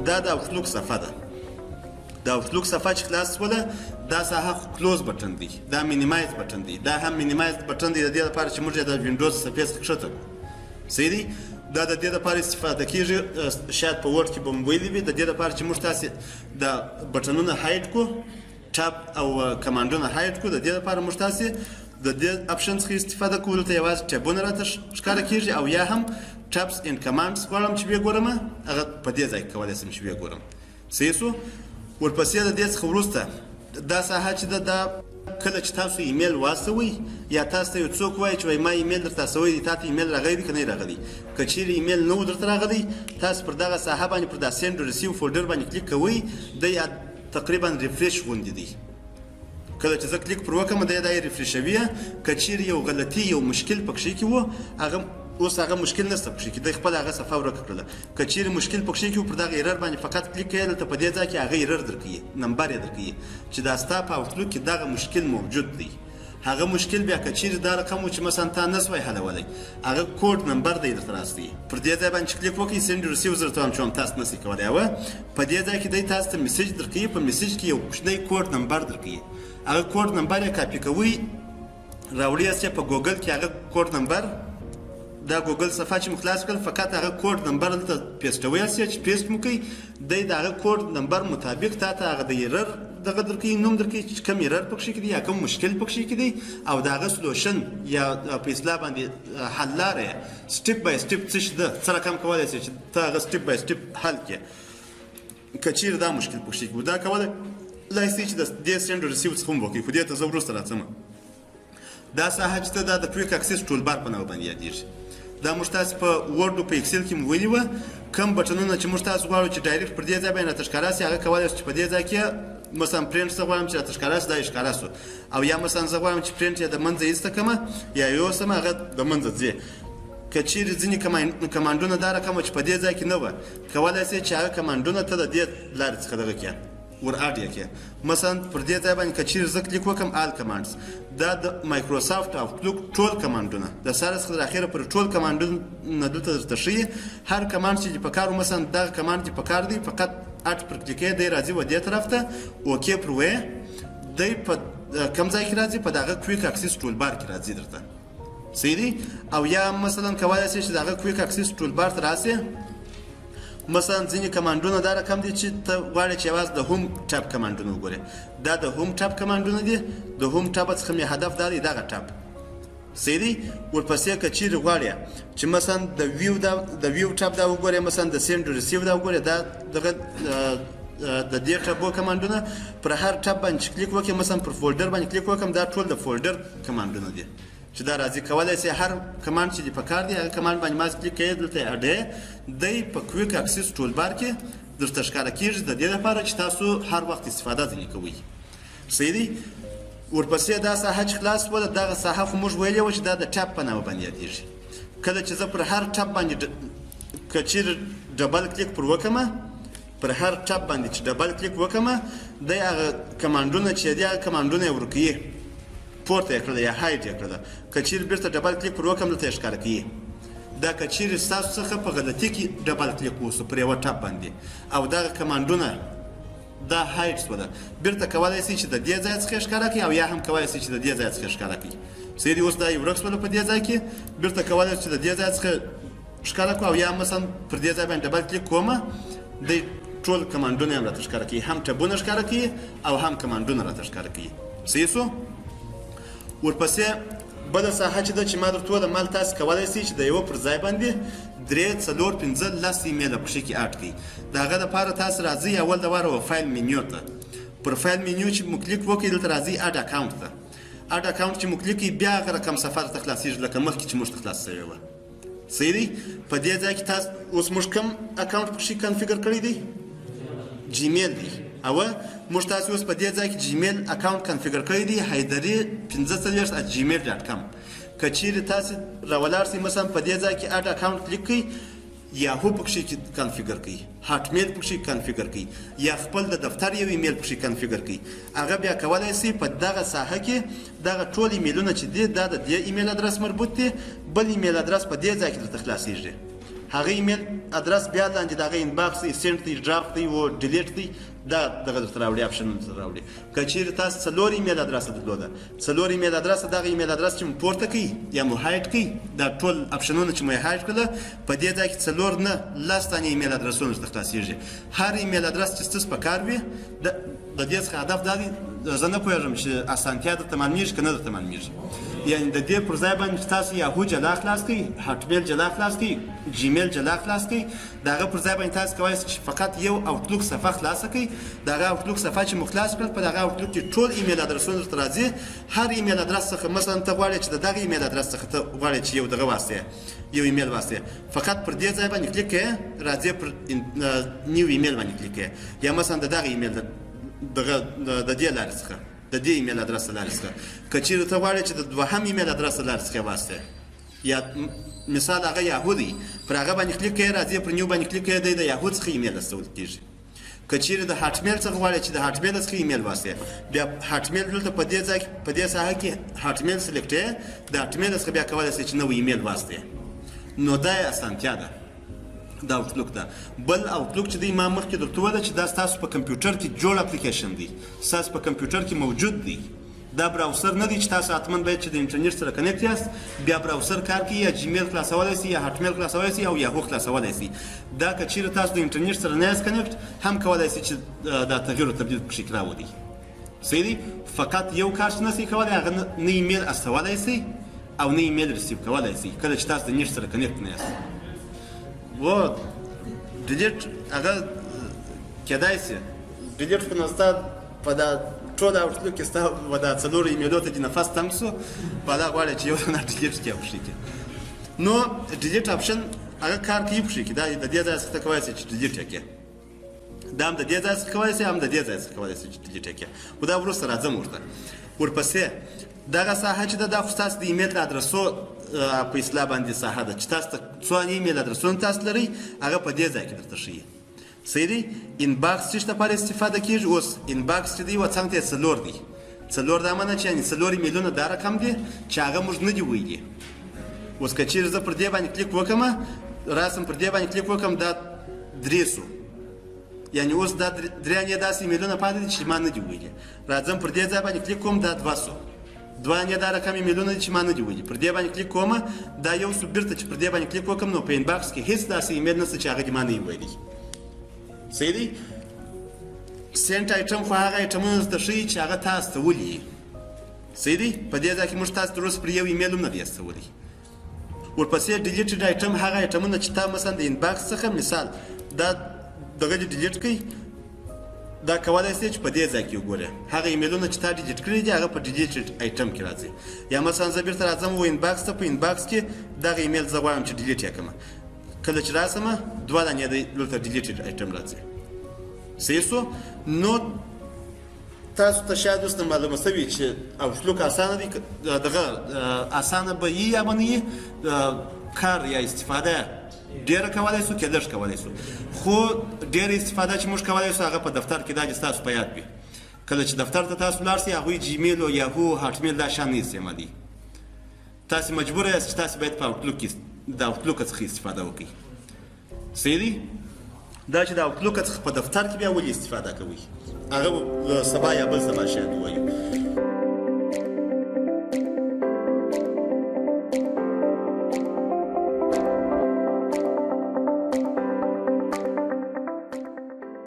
دا د اوټلوک صفحه ده. د اوټلوک صفحه چې خلاص شوله دا ساحه کلوز بټن دی، دا مینیمایز بټن دی، دا هم مینیمایز بټن دی د دې لپاره چې موږ یې د وینډوز صفحې څخه ښکته کړو. صحیح دی؟ دا د دې لپاره استفاده کېږي، شاید په ورډ کې به مو ویلي وي، د دې لپاره چې موږ تاسې د بټنونه هایډ کړو، ټاپ او کمانډونه هایډ کړو. د دې لپاره موږ تاسې د دې اپشن څخه استفاده کولو ته یوازې ټیبونه راته ښکاره کېږي، او یا هم ټاپس اینډ کمانډس غواړم چې ویې ګورم، هغه په دې ځای کې کولی شم چې ویې ګورم. صحیح شو؟ ورپسې د دې څخه وروسته دا ساحه چې ده دا کله چې تاسو ایمیل واستوئ یا تاسو ته یو څوک وایي چې وایي ما ایمیل درته استوی دی، تا ته ایمیل راغلی دی که نه یې راغلی. که چیرې ایمیل نه و درته راغلی، تاسو پر دغه ساحه باندې پر دا سینډ ریسیو فولډر باندې کلیک کوئ، دی تقریبا ریفریش غوندې دی. کله چې زه کلیک پر وکړم دی دا یې ریفریشوي. که چیرې یو غلطي یو مشکل پکښې کې و، هغه اوس هغه مشکل نشته پکښې کې، دی خپل هغه صفحه ورکه کړله. که چیرې مشکل پکښې کې و، پر دغه ایرر باندې فقط کلیک کوئ، دلته په دې ځای کې هغه ایرر درکوي، نمبر یې درکوي چې دا ستا په اوټلوک کې دغه مشکل موجود دی. هغه مشکل بیا که چیرې دا رقم و چې مثلا تا نسوی حلولی، هغه کوډ نمبر دی درته راستوي. پر دې ځای باندې چې کلیک وکړئ سینډ ریسیو زه درته وایم چې تاسو نسئ کولی. او په دې ځای کې دی تاسو ته میسج درکوي، په میسج کې یو کوچنی کوډ نمبر درکوي. هغه کوډ نمبر یې کاپي کوئ، راوړئ یې په ګوګل کې هغه کوډ نمبر، دا ګوګل صفحه چې مو خلاص کړل، فقط هغه کوډ نمبر دلته پیسټوئ چې پیسټ مو کوئ، دی د هغه کوډ نمبر مطابق تا ته هغه د ایرر دغه درکوي، نوم درکوي چې کوم ایرر پکښې کې دی یا کوم مشکل پکښې کې دی، او د هغه سلوشن یا په اصطلاح باندې حل لاره یې سټپ بای سټپ څه شي ده، څه رقم کولی شې چې ته هغه سټپ بای سټپ حل کړې. که چیرې دا مشکل پکښې کې و، دا کولی شئ چې د دې سینډ ریسیو څخه هم وکړئ. خو دې ته زه وروسته راځم. دا ساحه چې ده دا د کویک اکسس ټول بار په نامه باندې یادېږي. دا موږ تاسو په ورډ او په اکسل کې مو ویلي وه، کوم بټنونه چې موږ تاسو غواړو چې ډایرکټ پر دې ځای باندې راته ښکاره شي، هغه کولی شو چې په دې ځای کې مثلا پرنټ زه غواړم چې راته ښکاره شي، دا یې ښکاره شو. او یا مثلا زه غواړم چې پرنټ یې د منځه ایسته کړمه یا یې یوسم، هغه د منځه ځي. که چیرې ځینې کمانډونه دا رقم وه چې په دې ځای کې نه وه، کولی شئ چې هغه کمانډونه ته د دې لارې څخه دغه کړې ور اډ یې کړې. مثلا پر دې ځای باندې که چیرې زه کلیک وکړم آل کمانډس، دا د مایکروسافټ اوټلوک ټول کمانډونه د سره څخه تر اخره پر ټول کمانډونه دلته درته ښیي. هر کمانډ چې دې په کار و، مثلا دغه کمانډ دې په کار دی، فقط اډ پر کلیکوي، دی راځي و دې طرف ته، اوکې پر وایې، دی په کوم ځای کې راځي؟ په دغه کویک اکسس ټول بار کې راځي درته. صحیح دی؟ او یا مثلا کولی شئ چې دغه کویک اکسس ټول بار ته راسئ. مثلا ځینې کمانډونه دا رقم دي چې ته غواړې چې یوازې د هوم ټاپ کمانډونه وګورې، دا د هوم ټاپ کمانډونه دي. د هوم ټاپ څخه مې هدف دا دی دغه ټاپ. صحیح دی؟ ورپسې که چیرې غواړې چې مثلا د ویو ټاپ دا وګورې، مثلا د سینډ ریسیو دا وګورې، دا دغه د دې ټاپو کمانډونه پر هر ټاپ باندې چې کلیک وکړې، مثلا پر فولډر باندې کلیک وکړم، دا ټول د فولډر کمانډونه دي چې دا راځي. کولی شئ هر کمانډ چې دې په کار دی هغه کمانډ باندې ماس کلیک کوئ، دلته یې اډوئ، دی په کویک اکسس ټول بار کې درته ښکاره کېږي، د دې لپاره چې تاسو هر وخت استفاده ځینې کوئ. صحیح دی؟ ورپسې دا ساحه چې خلاص شوله، دغه ساحه خو موږ ویلې وه چې دا د ټاپ په نامه باندې یادېږي. کله چې زه پر هر ټاپ باندې که چیرې ډبل کلیک پر وکړمه، پر هر ټاپ باندې چې ډبل کلیک وکړمه، دی هغه کمانډونه چې دي هغه کمانډونه یې ورکوي، پورته یې کړله یا هایډ یې کړله. که چیرې بیرته ډبل کلیک پر وکړم، دلته یې ښکاره کوي. دا که چیرې ستاسو څخه په غلطي کې ډبل کلیک وسو پر یوه ټاپ باندې او دغه کمانډونه دا هایډ شوله، بیرته کولی شئ چې د دې ځای څخه یې ښکاره کړئ، او یا هم کولی شئ چې د دې ځای څخه یې ښکاره کړئ. صحیح دی؟ اوس دا یې ورک شوله په دې ځای کې، بیرته کولی شئ چې د دې ځای څخه ښکاره کړو، او یا مثلا پر دې ځای باندې ډبل کلیک کومه، دی ټول کمانډونه یې هم راته ښکاره کوي، هم ټبونه ښکاره کوي او هم کمانډونه راته ښکاره کوي. صحیح شو؟ ورپسې بله ساحه چې ده چې ما درته ویله، مال تاسو کولی شئ چې د یوه پر ځای باندې 3 4 5 10 ایمیله پکښې کې اډ کړئ. د هغه دپاره تاسو راځئ اول د واره فایل منیو ته، پر فایل منیو چې مو کلیک وکړئ، دلته راځئ اډ اکاونټ ته. اډ اکاونټ چې مو کلیک کړئ، بیا هغه رقم صفحه درته خلاصېږي لکه مخکې چې موږ ته خلاص شوې وه. صحیح دی؟ په دې ځای کې تاسو اوس موږ کوم اکاونټ پکښې کنفیګر کړی دی؟ جیمیل دی. او موږ تاسو اوس په دې ځای کې جیمیل اکاونټ کنفیګر کړی دی، haidari45@gmail.com. که چیرې تاسو راولاړ شئ، مثلا په دې ځای کې اډ اکاونټ کلیک کړئ، یاهو پکښې کنفیګر کړئ، هاټ میل پکښې کنفیګر کړئ، یا خپل د دفتر یو ایمیل پکښې کنفیګر کړئ. هغه بیا کولی شئ په دغه ساحه کې دغه ټول ایمیلونه چې دي دا د دې ایمیل ادرس مربوط دي، بل ایمیل ادرس په دې ځای کې درته خلاصېږي. هغه ایمیل ادرس بیا لاندې د هغه انباکس دی سینډ دی ډرافټ دی و ډیلیټ دی دا دغه درته راوړي اپشنونه درته راوړي که چیرې تاسو 4 ایمیل ادرسه درلوده 4 ایمیل ادرسه دغه ایمیل ادرس چې مو پورته کوي یا مو هایډ کوي دا ټول اپشنونه چې مو یې هایډ کړله په دې ځای کې 4 نه 10 دانې ایمیل ادرسونه درته خلاصېږي هر ایمیل ادرس چې ستاسو په کار وي د دې څخه هدف دا دی زه نه پوهېږم چې اسانتیا درته معلومېږي که نه درته معلومېږي یعنې د دې پر ځای باندې چې تاسو یاهو جلا خلاص کړئ هاټمیل جلا خلاص کړئ جیمیل جلا خلاص کړئ د هغه پر ځای باندې تاسو کولی شئ چې فقط یو اوټلوک صفحه خلاصه کړئ د هغه اوټلوک صفحه چې مو خلاص کړل په دغه اوټلوک کې ټول ایمیل ادرسونه درته راځي هر ایمیل ادرس څخه مثلا ته غواړې چې د دغه ایمیل ادرس څخه ته غواړې چې یو دغه واستې یو ایمیل واستې فقط پر دې ځای باندې کلیک کړئ راځي پر نیو ایمیل باندې کلیک کړئ یا مثلا د دغه ایمیل دغه د دې لارې څخه د دې ایمیل ادرس لارې څخه که چیرې ته غواړې چې د دوهم ایمیل ادرس لارې څخه واستې یا مثال هغه یاهو دی پر هغه باندې کلیک کړئ راځي پر نیو باندې کلیک کړئ دی د یاهو څخه ایمیل استول کېږي که چیرې د هاټمیل څخه غواړئ چې د هاټمیل څخه ایمیل واستې بیا هاټمیل دلته په دې ځای په دې ساحه کې هاټمیل سلیکټ کړئ د هاټمیل څخه بیا کولی شئ چې نوی ایمیل واستې نو دا یې اسانتیا ده دا اوټلوک ده بل اوټلوک چې دی ما مخکې درته وویله چې دا ستاسو په کمپیوټر کې جوړ اپلیکیشن دی ستاسو په کمپیوټر کې موجود دی دا براوسر نه دی چې تاسو حتما باید چې د انټرنیټ سره کنیکټ یاست بیا براوسر کار کوي یا جیمیل خلاصولی سي یا هاټمیل خلاصولی سي او یاهو خلاصولی سي دا که چیرې تاسو د انټرنیټ سره نه یاست کنیکټ هم کولی سي چې دا تغییر و تبدیل پکښې راولي صحیح دی فقط یو کار چې نسئ کولی هغه نه ایمیل استولی سي او نه ایمیل ریسیو کولی سي کله چې تاسو د نیټ سره کنیکټ نه یاست و ډیلیټ هغه کېدای سي ډیلیټ خو نو ستا په دا ټول اوټلوک کې ستا و دا 4 ایمیلو ته دې نفس تنګ سو په دا غواړې چې یو دانه ډیلیټ کړې او پښې کړې نو ډیلیټ اپشن هغه کار کوي پښې کړي دا د دې ځای څخه ته کولی سې چې ډیلیټ یې کړې دا هم د دې ځای څخه کولی سې هم د دې ځای څخه کولی سې چې ډیلیټ یې کړې خو دا وروسته راځم ورته ورپسې دغه ساحه چې ده دا خو ستاسو د ایمیل د ادرسو په اصطلاح باندې ساحه ده چې تاسو ته څومره ایمیل ادرسونه تاسو لرئ هغه په دې ځای کې درته ښیي صحیح دی انباکس چې لپاره استفاده کېږي اوس انباکس چې دی و څنګ ته یې 4 دی 4 دا معنی چې یعنې 4 ایمیلونه دا رقم دی چې هغه موږ نه دي ویلي اوس که چیرې زه پر دې باندې کلیک وکړم راسم پر دې باندې کلیک وکړم دا 3 سو یعنې اوس دا 3 داسې ایمیلونه پاتې دي چې ما نه دي ویلي راځم پر دې ځای باندې کلیک کوم دا 2 سو 2 دا رقم ایمیلونه دي چې ما نه دي ویلي پر دې باندې کلیک کوم دا یو سو بیرته چې پر دې باندې کلیک وکړم نو په انباکس کې هیڅ داسې ایمیل نشته چې هغه دې ما نه وي ویلي صحیح دی سینټ آیټم خو هغه آیټمونه درته ښیي چې هغه تاسو ته ولي صحیح دی په دې ځای کې موږ تاسو تر اوسه پر یو ایمیل هم نه دی استولی ورپسې ډیلیټډ آیټم هغه آیټمونه چې تا مثلا د انباکس څخه مثال دا دغه دې ډیلیټ کړئ دا کولی شئ چې په دې ځای کې وګورئ هغه ایمیلونه چې تا ډیلیټ کړي دي هغه په ډیلیټډ آیټم کې راځي یا مثلا زه بیرته راځم و انباکس ته په انباکس کې دغه ایمیل زه غواړم چې ډیلیټ یې کړم کله چې راسم 2 دانې دلته ډیلیټډ آیټم راځي صحیح سو نو تاسو ته شاید اوس معلومه شوي چې اوټلوک اسانه دی دغه اسانه به یي یا به نه یي کار یا استفاده ډېره کولی سو که لږ کولی سو خو ډېره استفاده چې موږ کولی سو هغه په دفتر کې دا چې ستاسو په یاد وي کله چې دفتر ته تاسو ولاړ سئ هغوی جیمیل او یاهو هاټمیل دا شیان نه استعمالوي تاسو مجبوره یاست چې تاسو باید په اوټلوک کې د اوټلوک څخه استفاده وکړئ صحیح دی دا چې د اوټلوک څخه په دفتر کې بیا ولې استفاده کوئ هغه سبا یا بل سبا شاید ووایو